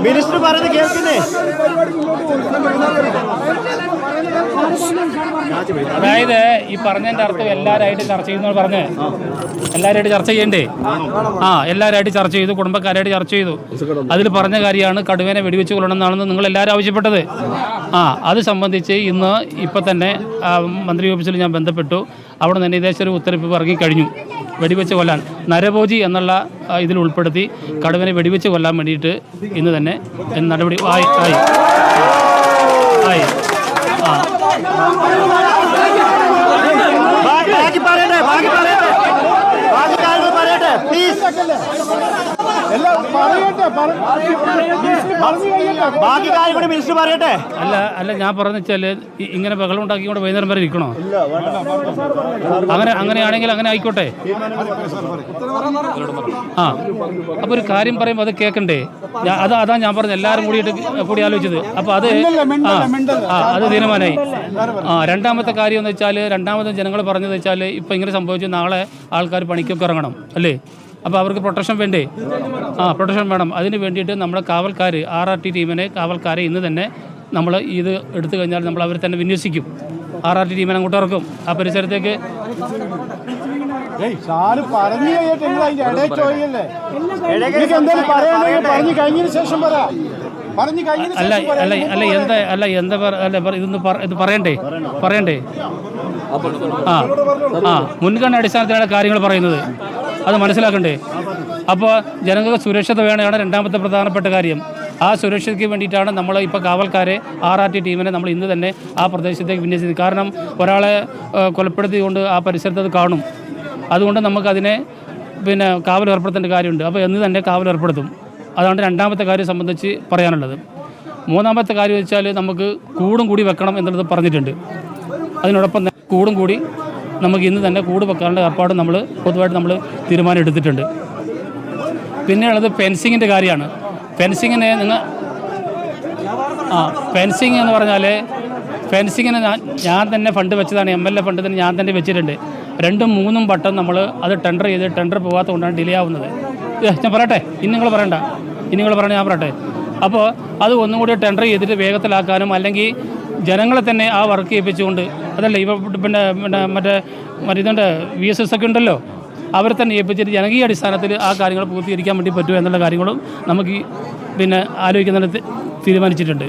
Minister പറയുന്നത് കേൾക്കുന്നേ. അതായത് ഈ പറഞ്ഞതിൻ്റെ അർത്ഥം എല്ലാവരായിട്ട് ചർച്ച ചെയ്യുന്ന പറഞ്ഞ് എല്ലാവരായിട്ട് ചർച്ച ചെയ്യണ്ടേ? എല്ലാവരായിട്ട് ചർച്ച ചെയ്തു, കുടുംബക്കാരായിട്ട് ചർച്ച ചെയ്തു. അതിൽ പറഞ്ഞ കാര്യമാണ് കടുവേനെ വെടിവെച്ച് കൊല്ലണമെന്നാണെന്ന് നിങ്ങൾ എല്ലാവരും ആവശ്യപ്പെട്ടത്. അത് സംബന്ധിച്ച് ഇപ്പം തന്നെ മന്ത്രി ഓഫീസിൽ ഞാൻ ബന്ധപ്പെട്ടു. അവിടെ നിന്ന് ഏകദേശം ഒരു ഉത്തരവ് ഇറങ്ങിക്കഴിഞ്ഞു. വെടിവെച്ച് കൊല്ലാൻ നരഭോജി എന്നുള്ള ഇതിൽ ഉൾപ്പെടുത്തി കടുവനെ വെടിവെച്ച് കൊല്ലാൻ വേണ്ടിയിട്ട് ഇന്ന് തന്നെ നടപടി ആയി. അല്ല ഞാൻ പറഞ്ഞു വെച്ചാല് ഇങ്ങനെ ബഹളം ഉണ്ടാക്കിക്കൊണ്ട് വൈകുന്നേരം വരെ ഇരിക്കണോ? അങ്ങനെയാണെങ്കിൽ അങ്ങനെ ആയിക്കോട്ടെ. അപ്പൊ ഒരു കാര്യം പറയുമ്പോൾ അത് കേൾക്കണ്ടേ? അതാ ഞാൻ പറഞ്ഞു എല്ലാവരും കൂടി ആലോചിച്ചത്. അപ്പൊ അത് തീരുമാനമായി. രണ്ടാമത്തെ കാര്യം എന്ന് വെച്ചാൽ രണ്ടാമത്തെ ജനങ്ങൾ പറഞ്ഞത് വെച്ചാൽ ഇപ്പൊ ഇങ്ങനെ സംഭവിച്ചു, നാളെ ആൾക്കാർ പണിക്കൊക്കെ ഇറങ്ങണം അല്ലേ? അപ്പോൾ അവർക്ക് പ്രൊട്ടക്ഷൻ വേണ്ടേ? പ്രൊട്ടക്ഷൻ വേണം. അതിന് വേണ്ടിയിട്ട് നമ്മുടെ കാവൽക്കാർ RRT ടീമിനെ കാവൽക്കാരെ ഇന്ന് തന്നെ നമ്മൾ ഇത് എടുത്തു കഴിഞ്ഞാൽ നമ്മൾ അവരെ തന്നെ വിന്യസിക്കും. RRT ടീമിനെ അങ്ങോട്ട് ഇറക്കും ആ പരിസരത്തേക്ക്. ഇത് പറയണ്ടേ? മുൻഗണന അടിസ്ഥാനത്തിലാണ് കാര്യങ്ങൾ പറയുന്നത്. അത് മനസ്സിലാക്കണ്ടേ? അപ്പോൾ ജനങ്ങൾക്ക് സുരക്ഷത വേണമെന്നാണ് രണ്ടാമത്തെ പ്രധാനപ്പെട്ട കാര്യം. ആ സുരക്ഷയ്ക്ക് വേണ്ടിയിട്ടാണ് നമ്മൾ ഇപ്പോൾ കാവൽക്കാരെ RRT ടീമിനെ നമ്മൾ ഇന്ന് തന്നെ ആ പ്രദേശത്തേക്ക് വിന്യസിക്കുന്നത്. കാരണം ഒരാളെ കൊലപ്പെടുത്തിക്കൊണ്ട് ആ പരിസരത്ത് അത് കാണും. അതുകൊണ്ട് നമുക്കതിനെ കാവൽ ഏർപ്പെടുത്തേണ്ട കാര്യമുണ്ട്. അപ്പോൾ എന്ന് തന്നെ കാവൽ ഏർപ്പെടുത്തും. അതാണ് രണ്ടാമത്തെ കാര്യം സംബന്ധിച്ച് പറയാനുള്ളത്. മൂന്നാമത്തെ കാര്യം വെച്ചാൽ നമുക്ക് കൂടും കൂടി വെക്കണം എന്നുള്ളത് പറഞ്ഞിട്ടുണ്ട്. അതിനോടൊപ്പം കൂടും കൂടി നമുക്ക് ഇന്ന് തന്നെ കൂട് വെക്കാനുള്ള ഏർപ്പാട് നമ്മൾ പൊതുവായിട്ട് നമ്മൾ തീരുമാനം എടുത്തിട്ടുണ്ട്. പിന്നെയുള്ളത് ഫെൻസിങ്ങിൻ്റെ കാര്യമാണ്. ഫെൻസിങ്ങിന് ഫെൻസിങ് എന്ന് പറഞ്ഞാൽ ഫെൻസിങ്ങിന് ഞാൻ തന്നെ ഫണ്ട് വെച്ചതാണ്. MLA ഫണ്ട് തന്നെ ഞാൻ തന്നെ വെച്ചിട്ടുണ്ട്. 2-3 വട്ടം നമ്മൾ അത് ടെൻഡർ പോകാത്തത് കൊണ്ടാണ് ഡിലേ ആവുന്നത്. ഞാൻ പറയട്ടെ, ഇനി നിങ്ങൾ പറയണ്ട, ഞാൻ പറയട്ടെ. അപ്പോൾ അത് ഒന്നും കൂടി ടെൻഡർ ചെയ്തിട്ട് വേഗത്തിലാക്കാനും അല്ലെങ്കിൽ ജനങ്ങളെ തന്നെ ആ വർക്ക് ചെയ്യിപ്പിച്ചുകൊണ്ട് അതല്ല മറ്റേ ഇതുണ്ട് VSS ഒക്കെ ഉണ്ടല്ലോ, അവരെ തന്നെ ഏൽപ്പിച്ചിട്ട് ജനകീയ അടിസ്ഥാനത്തിൽ ആ കാര്യങ്ങൾ പൂർത്തീകരിക്കാൻ വേണ്ടി പറ്റുമോ എന്നുള്ള കാര്യങ്ങളും നമുക്ക് ആലോചിക്കുന്നതിന് തീരുമാനിച്ചിട്ടുണ്ട്.